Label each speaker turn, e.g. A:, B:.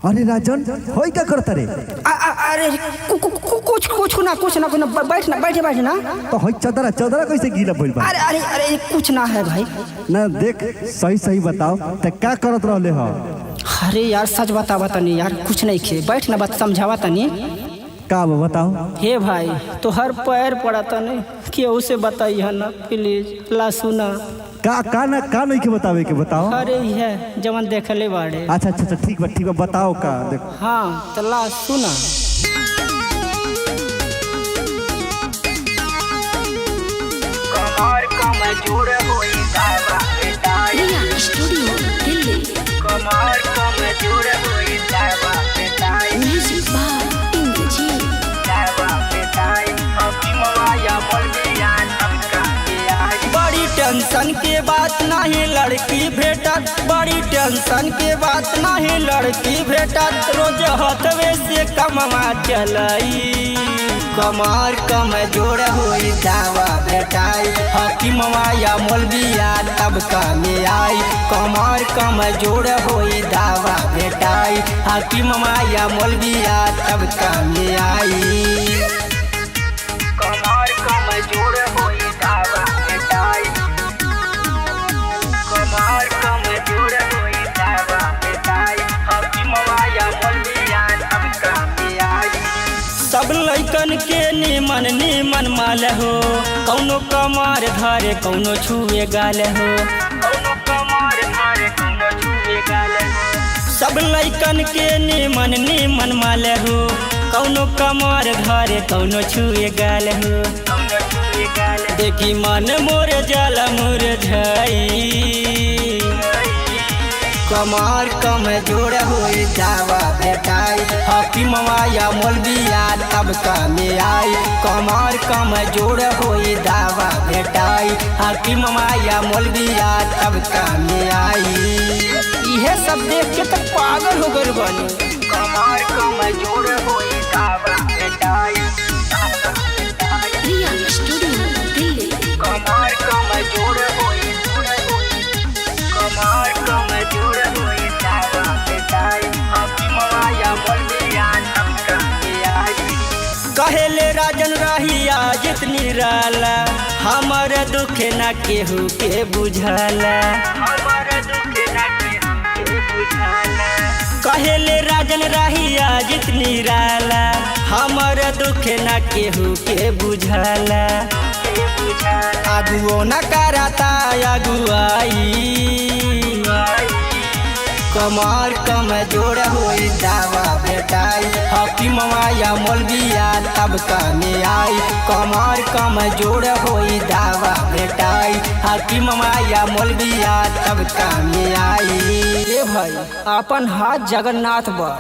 A: अरे राजन होई क्या करता रे?
B: अरे कुछ ना बैठ ना।
A: तो होई चदरा कैसे गीला भइल बा?
B: अरे कुछ ना है भाई।
A: ना देख सही बताओ ते क्या करत रहले हो?
B: अरे यार सच बतावा तनी यार, कुछ नहीं खे, बैठ ना, बात समझावा तनी।
A: का बताओ?
B: हे भाई तो हर पैर पड़ा तनी, केहू से बताइए ना प्लीज, ला सुना।
A: का नहीं के बतावे के बताओ।
B: अरे है जवन देखले बाड़े।
A: अच्छा ठीक बा बताओ का देखो।
B: हाँ तो ला सुना।
C: कमर कम जोड़ होई दावा बेटाई,
D: रिया स्टूडियो दिल्ली।
C: कमर कम जोड़ होई दावा बेटाई,
D: म्यूजिक बाय इंद्रजीत।
C: दावा बेटाई अभी मवाया बोलिया सबका के आई।
B: बड़ी टेंशन के बात नहीं लड़की भेटत, बड़ी टेंशन के बात नहीं लड़की भेटत, रोज हथवे से कमवा चलाई। कमर कम जोड़ होई दावा बेटाई, हकीमवा या मौलविया तब कामे आई। कमर कम जोड़ होई दावा बेटाई, हकीमवा या मौलविया तब कामे आई।
C: कमर कम जोड़ होई दावा बेटाई, कमर कम जोड़ होई दावा बेटाई अभी मवाया बोलिया सबका के आई।
B: सब लइकन के निमन माल हो, कौनो कमर धरे कौनो छुए गाल हो।
C: कौनो कमर धारे कौनो छुए गाले,
B: सब लइकन के निमन माल हो, कौनो कमर धरे कौनो छुए गाल हो।
C: कौनो छुए गाले,
B: देखी मन मोर जल मुरझाई। कमर कम जोड़ होई दावा बेटाई, हकीमवा या मौलविया तब कामे आई। कमर कम जोड़ होई दावा बेटाई, हकीमवा या मौलविया तब कामे आई। इहे सब देख के तो पागल हो गए बनी।
C: कमर कम जोड़ होई दावा बेटाई, दावा बेटाई
D: रिया स्टूडियो दिल्ली।
C: कमर कम जोड़ होई, कमर कम जोड़ होई दावा बेटाई अभी मवाया बोलिया सबका के आई।
B: कहेले राजन रहिया जितनी राला, हमर दुख न केहू के बुझाला।
C: हमर दुख ना के बुझाला,
B: कहेले राजन रहिया जितनी राला, हमर दुख न केहू के बुझाला।
C: के बुझाला
B: आगुओ न कराता अगुआई। कमर कम जोड़ होई दावा बेटाई, हकीमवा या मौलविया तब कामे आई। कमर कम जोड़ होई दावा बेटाई, हकीमवा या मौलविया तब कामे आई। ए भाई अपन हाथ जगन्नाथ बा।